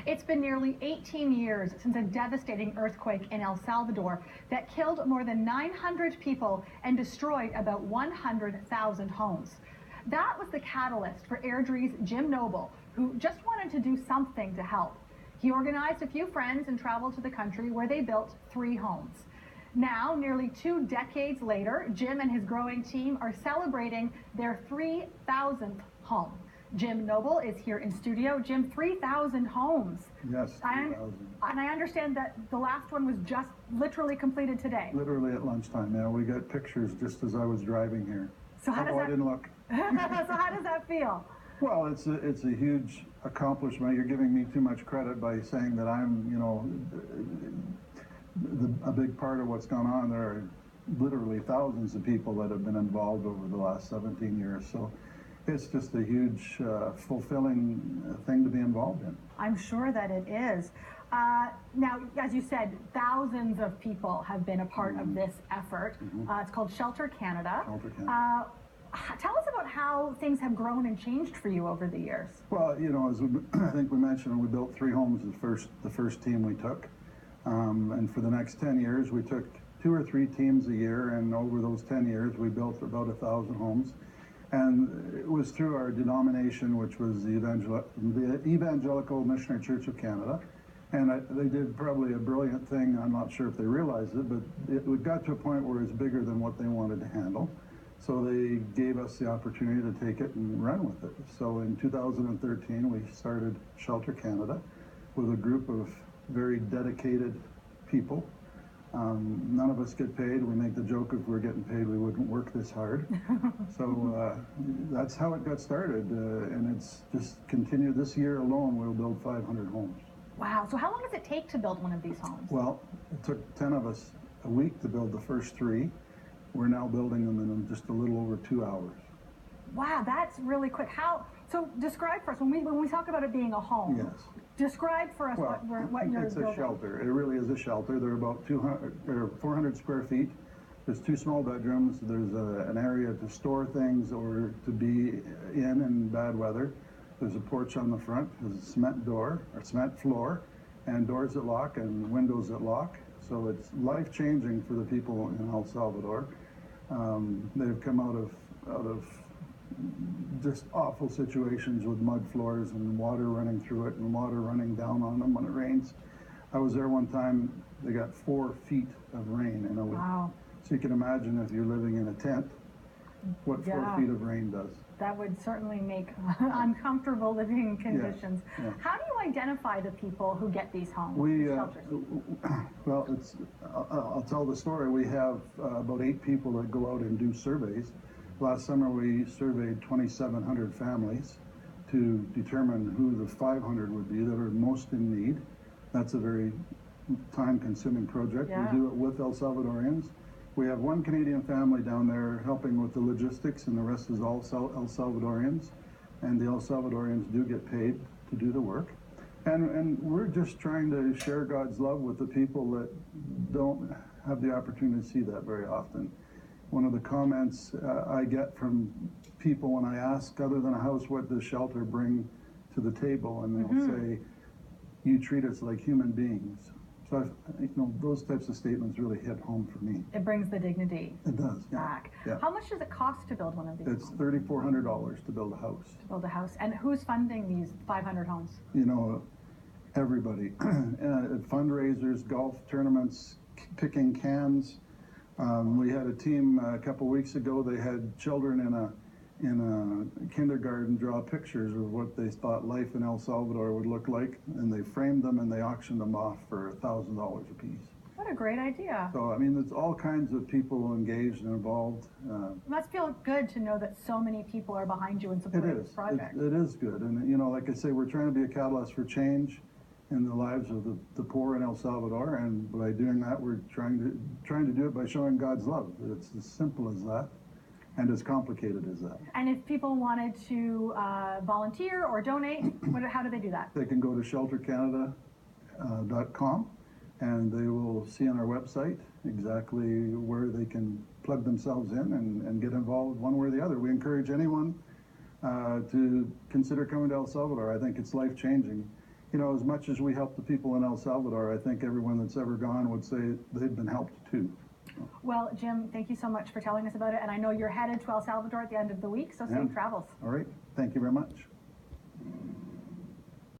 It's been nearly 18 years since a devastating earthquake in El Salvador that killed more than 900 people and destroyed about 100,000 homes. That was the catalyst for Airdrie's Jim Noble, who just wanted to do something to help. He organized a few friends and traveled to the country where they built 3 homes. Now, nearly 2 decades later, Jim and his growing team are celebrating their 3,000th home. Jim Noble is here in studio. Jim, 3,000 homes. Yes, 3,000. And I understand that the last one was just literally completed today. Literally at lunchtime. Yeah, we got pictures just as I was driving here. So how does I didn't look. So how does that feel? Well, it's a huge accomplishment. You're giving me too much credit by saying that I'm, a big part of what's gone on. There are literally thousands of people that have been involved over the last 17 years. So it's just a huge, fulfilling thing to be involved in. I'm sure that it is. Now, as you said, thousands of people have been a part of this effort. It's called Shelter Canada. Shelter Canada. Tell us about how things have grown and changed for you over the years. Well, as I think we mentioned, we built 3 homes the first team we took. And for the next 10 years, we took 2 or 3 teams a year, and over those 10 years, we built about 1,000 homes. And it was through our denomination, which was the Evangelical Missionary Church of Canada. And they did probably a brilliant thing. I'm not sure if they realized it, but it got to a point where it's bigger than what they wanted to handle. So they gave us the opportunity to take it and run with it. So in 2013, we started Shelter Canada with a group of very dedicated people. None of us get paid. We make the joke if we were getting paid, we wouldn't work this hard. So that's how it got started, and it's just continued. This year alone, we'll build 500 homes. Wow. So how long does it take to build one of these homes? Well, it took 10 of us a week to build the first 3. We're now building them in just a little over 2 hours. Wow, that's really quick. So describe for us, when we talk about it being a home, yes. Describe for us what you're building. It's a shelter. It really is a shelter. They're about 400 square feet. There's 2 small bedrooms. There's an area to store things or to be in bad weather. There's a porch on the front. There's a cement door, or cement floor, and doors that lock and windows that lock. So it's life-changing for the people in El Salvador. They've come out of just awful situations with mud floors and water running through it and water running down on them when it rains. I was there one time, they got 4 feet of rain in a week. Wow. So you can imagine if you're living in a tent, what 4 feet of rain does. That would certainly make uncomfortable living conditions. Yes, yes. How do you identify the people who get these homes, shelters? Well, I'll tell the story. We have about 8 people that go out and do surveys. Last summer, we surveyed 2,700 families to determine who the 500 would be that are most in need. That's a very time-consuming project. Yeah. We do it with El Salvadorians. We have 1 Canadian family down there helping with the logistics, and the rest is all El Salvadorians. And the El Salvadorians do get paid to do the work. And we're just trying to share God's love with the people that don't have the opportunity to see that very often. One of the comments I get from people when I ask, other than a house, what does shelter bring to the table? And they'll say, you treat us like human beings. So those types of statements really hit home for me. It brings the dignity back. Yeah. How much does it cost to build one of these It's homes? $3,400 to build a house. To build a house. And who's funding these 500 homes? Everybody. Fundraisers, golf tournaments, picking cans. We had a team a couple weeks ago. They had children in a kindergarten draw pictures of what they thought life in El Salvador would look like, and they framed them and they auctioned them off for $1,000 a piece. What a great idea. So, there's all kinds of people engaged and involved. It must feel good to know that so many people are behind you and supporting this project. It is good. And, like I say, we're trying to be a catalyst for change in the lives of the poor in El Salvador, and by doing that, we're trying to do it by showing God's love. It's as simple as that, and as complicated as that. And if people wanted to volunteer or donate, how do they do that? They can go to sheltercanada.com, and they will see on our website exactly where they can plug themselves in and get involved one way or the other. We encourage anyone to consider coming to El Salvador. I think it's life-changing. you know, as much as we help the people in El Salvador, I think everyone that's ever gone would say they've been helped too. Well, Jim, thank you so much for telling us about it. And I know you're headed to El Salvador at the end of the week, so safe travels. All right. Thank you very much.